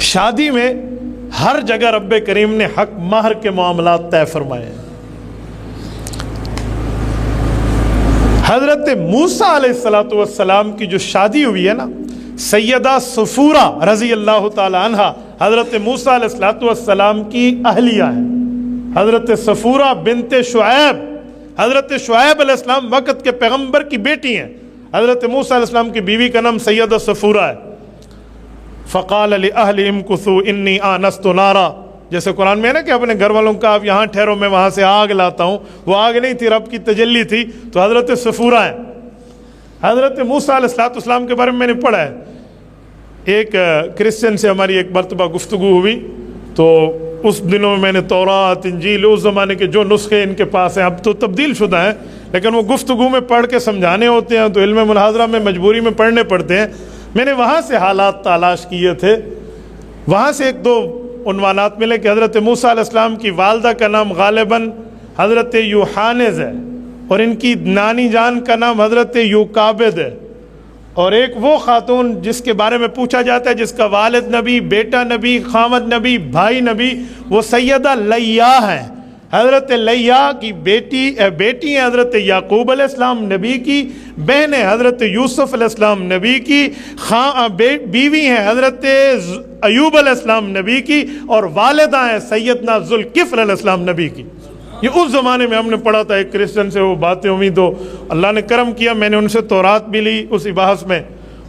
شادی میں ہر جگہ رب کریم نے حق مہر کے معاملات طے فرمائے ہیں۔ حضرت موسیٰ علیہ السلام کی جو شادی ہوئی ہے نا، سیدہ صفورہ رضی اللہ تعالی عنہ حضرت موسیٰ علیہ السلام کی اہلیہ ہے۔ حضرت صفورہ بنت شعیب، حضرت شعیب علیہ السلام وقت کے پیغمبر کی بیٹی ہیں۔ حضرت موسیٰ علیہ السلام کی بیوی کا نام سیدہ صفورہ ہے۔ فقال لأہلہم کثوا انی آنست نارا، جیسے قرآن میں ہے نا کہ اپنے گھر والوں کا آپ یہاں ٹھہرو میں وہاں سے آگ لاتا ہوں، وہ آگ نہیں تھی، رب کی تجلی تھی، تو حضرت صفورہ ہیں۔ حضرت موسیٰ علیہ السلام کے بارے میں نے پڑھا ہے، ایک کرسچن سے ہماری ایک مرتبہ گفتگو ہوئی، تو اس دنوں میں نے تورات، انجیل، اس زمانے کے جو نسخے ان کے پاس ہیں، اب تو تبدیل شدہ ہیں، لیکن وہ گفتگو میں پڑھ کے سمجھانے ہوتے ہیں تو علم مناظرہ میں مجبوری میں پڑھنے پڑتے ہیں۔ میں نے وہاں سے حالات تلاش کیے تھے، وہاں سے ایک دو عنوانات ملے کہ حضرت موسیٰ علیہ السلام کی والدہ کا نام غالباً حضرت یوحانز ہے، اور ان کی نانی جان کا نام حضرت یوکابد ہے، اور ایک وہ خاتون جس کے بارے میں پوچھا جاتا ہے جس کا والد نبی، بیٹا نبی، خامد نبی، بھائی نبی، وہ سیدہ لیہ ہیں۔ حضرت لیہ کی بیٹی ہیں حضرت یعقوب علیہ السلام نبی کی، بہن ہے حضرت یوسف علیہ السلام نبی کی، بیوی ہیں حضرت ایوب علیہ السلام نبی کی، اور والدہ ہیں سیدنا ذوالکفل علیہ السلام نبی کی۔ یہ اس زمانے میں ہم نے پڑھا تھا، ایک کرسچن سے وہ باتیں ہوئی تو اللہ نے کرم کیا، میں نے ان سے تورات بھی لی اسی بحث میں،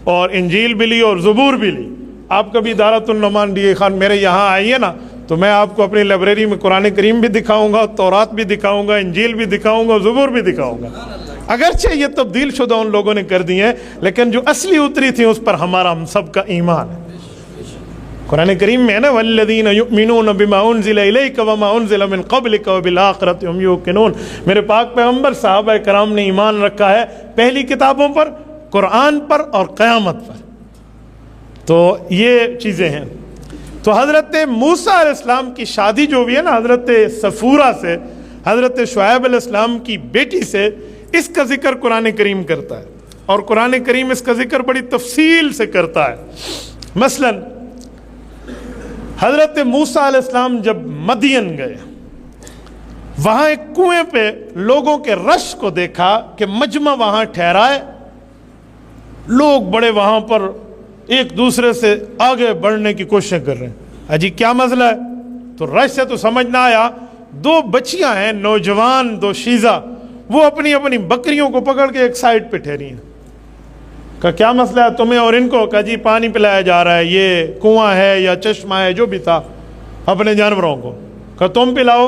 اور انجیل بھی لی اور زبور بھی لی۔ آپ کبھی دارت النعمان ڈی اے خان میرے یہاں آئیے نا، تو میں آپ کو اپنی لائبریری میں قرآن کریم بھی دکھاؤں گا، تورات بھی دکھاؤں گا، انجیل بھی دکھاؤں گا، زبور بھی دکھاؤں گا۔ اگرچہ یہ تبدیل شدہ ان لوگوں نے کر دی ہیں، لیکن جو اصلی اتری تھی اس پر ہمارا ہم سب کا ایمان ہے۔ قرآن کریم میں ہے نا والذین یؤمنون بما انزل الیک وما انزل من قبلک وبالآخرۃ هم یوقنون، میرے پاک پیغمبر صحابہ کرام نے ایمان رکھا ہے پہلی کتابوں پر، قرآن پر اور قیامت پر۔ تو یہ چیزیں ہیں۔ تو حضرت موسیٰ علیہ السلام کی شادی جو ہوئی ہے نا حضرت صفورہ سے، حضرت شعیب علیہ السلام کی بیٹی سے، اس کا ذکر قرآن کریم کرتا ہے، اور قرآن کریم اس کا ذکر بڑی تفصیل سے کرتا ہے۔ مثلا حضرت موسیٰ علیہ السلام جب مدین گئے، وہاں ایک کنویں پہ لوگوں کے رش کو دیکھا کہ مجمع وہاں ٹھہرا ہے، لوگ بڑے وہاں پر ایک دوسرے سے آگے بڑھنے کی کوششیں کر رہے ہیں۔ اجی کیا مسئلہ ہے؟ تو رش سے تو سمجھ نہ آیا، دو بچیاں ہیں نوجوان، دو شیزہ، وہ اپنی اپنی بکریوں کو پکڑ کے ایک سائڈ پہ ٹھہری ہیں۔ کہا کیا مسئلہ ہے تمہیں اور ان کو؟ کہا جی پانی پلایا جا رہا ہے، یہ کنواں ہے یا چشمہ ہے جو بھی تھا، اپنے جانوروں کو۔ کہا تم پلاؤ۔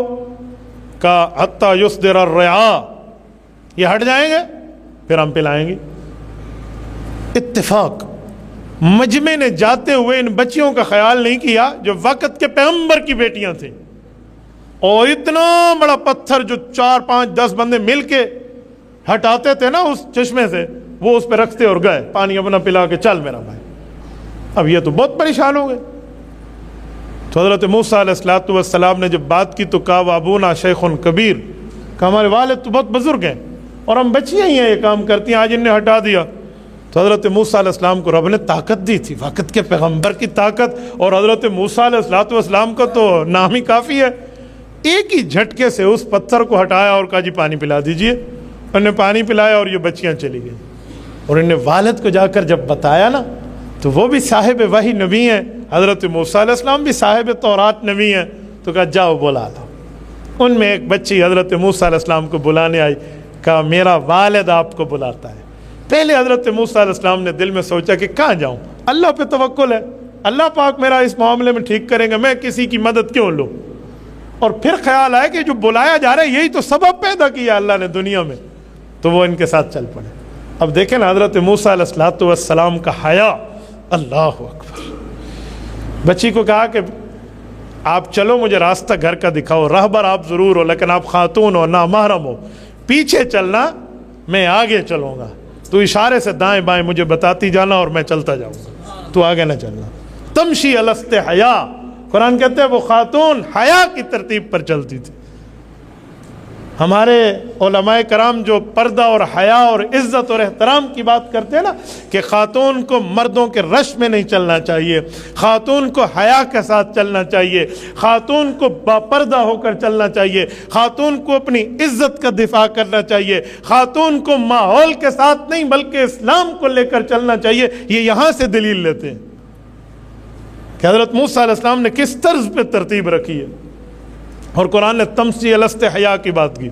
کہا حتی یصدر الرعاء، یہ ہٹ جائیں گے پھر ہم پلائیں گے۔ اتفاق، مجمع نے جاتے ہوئے ان بچیوں کا خیال نہیں کیا جو وقت کے پیغمبر کی بیٹیاں تھیں، اور اتنا بڑا پتھر جو 4 5 10 بندے مل کے ہٹاتے تھے نا اس چشمے سے، وہ اس پہ رکھتے اور گئے پانی اپنا پلا کے، چل میرا بھائی۔ اب یہ تو بہت پریشان ہو گئے۔ تو حضرت موسیٰ علیہ السلام نے جب بات کی تو کہا وابونا شیخ کبیر، کہ ہمارے والد تو بہت بزرگ ہیں اور ہم بچیاں ہی ہیں یہ کام کرتی ہیں، آج انہیں ہٹا دیا۔ تو حضرت موسیٰ علیہ السلام کو رب نے طاقت دی تھی، وقت کے پیغمبر کی طاقت، اور حضرت موسیٰ علیہ السلام کا تو نام ہی کافی ہے۔ ایک ہی جھٹکے سے اس پتھر کو ہٹایا اور کہا جی پانی پلا دیجئے۔ انہوں نے پانی پلایا اور یہ بچیاں چلی گئیں، اور انہیں والد کو جا کر جب بتایا نا تو وہ بھی صاحب وحی نبی ہیں، حضرت موسیٰ علیہ السلام بھی صاحب تورات نبی ہیں، تو کہا جاؤ بلا دو۔ ان میں ایک بچی حضرت موسیٰ علیہ السلام کو بلانے آئی، کہا میرا والد آپ کو بلاتا ہے۔ پہلے حضرت موسیٰ علیہ السلام نے دل میں سوچا کہ کہاں جاؤں، اللہ پہ توکل ہے، اللہ پاک میرا اس معاملے میں ٹھیک کریں گے، میں کسی کی مدد کیوں لوں۔ اور پھر خیال آیا کہ جو بلایا جا رہا ہے یہی تو سبب پیدا کیا اللہ نے دنیا میں، تو وہ ان کے ساتھ چل پڑے۔ اب دیکھیں نا حضرت موسیٰ علیہ السلام کا حیا، اللہ اکبر۔ بچی کو کہا کہ آپ چلو مجھے راستہ گھر کا دکھاؤ، راہبر آپ ضرور ہو لیکن آپ خاتون ہو، نامحرم ہو، پیچھے چلنا میں آگے چلوں گا، تو اشارے سے دائیں بائیں مجھے بتاتی جانا اور میں چلتا جاؤں گا، تو آگے نہ چلنا۔ تمشی علی استحیا، قرآن کہتے ہیں وہ خاتون حیا کی ترتیب پر چلتی تھی۔ ہمارے علماء کرام جو پردہ اور حیا اور عزت اور احترام کی بات کرتے ہیں نا کہ خاتون کو مردوں کے رش میں نہیں چلنا چاہیے، خاتون کو حیا کے ساتھ چلنا چاہیے، خاتون کو باپردہ ہو کر چلنا چاہیے، خاتون کو اپنی عزت کا دفاع کرنا چاہیے، خاتون کو ماحول کے ساتھ نہیں بلکہ اسلام کو لے کر چلنا چاہیے، یہ یہاں سے دلیل لیتے ہیں کہ حضرت موسیٰ علیہ السلام نے کس طرز پہ ترتیب رکھی ہے۔ اور قرآن نے تمثیل الاستحیاء کی بات کی۔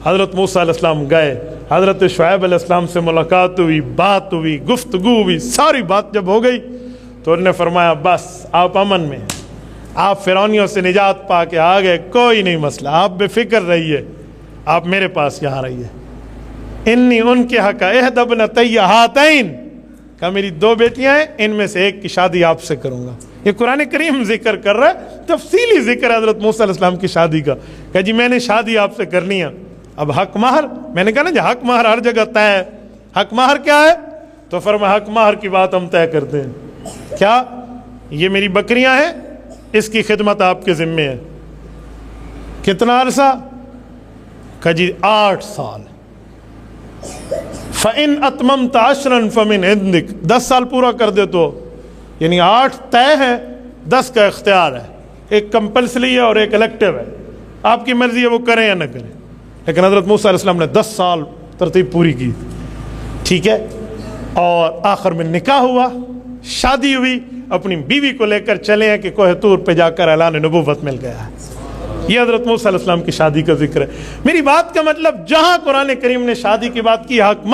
حضرت موسیٰ علیہ السلام گئے، حضرت شعیب علیہ السلام سے ملاقات ہوئی، بات ہوئی، گفتگو ہوئی، ساری بات جب ہو گئی تو انہوں نے فرمایا بس آپ امن میں ہیں، آپ فرعونیوں سے نجات پا کے آ گئے، کوئی نہیں مسئلہ، آپ بے فکر رہیے، آپ میرے پاس یہاں رہیے۔ انی ان کے حق احد ابنتی ہاتین، کہا میری 2 بیٹیاں ہیں، ان میں سے ایک کی شادی آپ سے کروں گا۔ یہ قرآن کریم ذکر کر رہا ہے، تفصیلی ذکر ہے حضرت موسیٰ علیہ السلام کی شادی کا، کہ جی میں نے شادی آپ سے کرنی ہے۔ اب حق مہر، میں نے کہا نا جی حق مہر ہر جگہ طے ہے، حق مہر کیا ہے؟ تو فرمایا حق مہر کی بات ہم طے کرتے ہیں۔ کیا یہ میری بکریاں ہیں، اس کی خدمت آپ کے ذمے ہے۔ کتنا عرصہ؟ کہا جی 8 سال۔ فَإِنْ أَتْمَمْتَ عَشْرًا فَمِنْ عِنْدِكَ، 10 سال پورا کر دے تو، یعنی 8 طے ہے، 10 کا اختیار ہے، ایک کمپلسری ہے اور ایک الیکٹیو ہے، آپ کی مرضی ہے وہ کریں یا نہ کریں۔ لیکن حضرت موسیٰ علیہ السلام نے 10 سال ترتیب پوری کی، ٹھیک ہے، اور آخر میں نکاح ہوا، شادی ہوئی، اپنی بیوی کو لے کر چلے ہیں کہ کوہ طور پہ جا کر اعلان نبوت مل گیا ہے۔ یہ حضرت موسیٰ علیہ السلام کی شادی کا ذکر ہے۔ میری بات کا مطلب جہاں قرآن کریم نے شادی کی بات کی، حق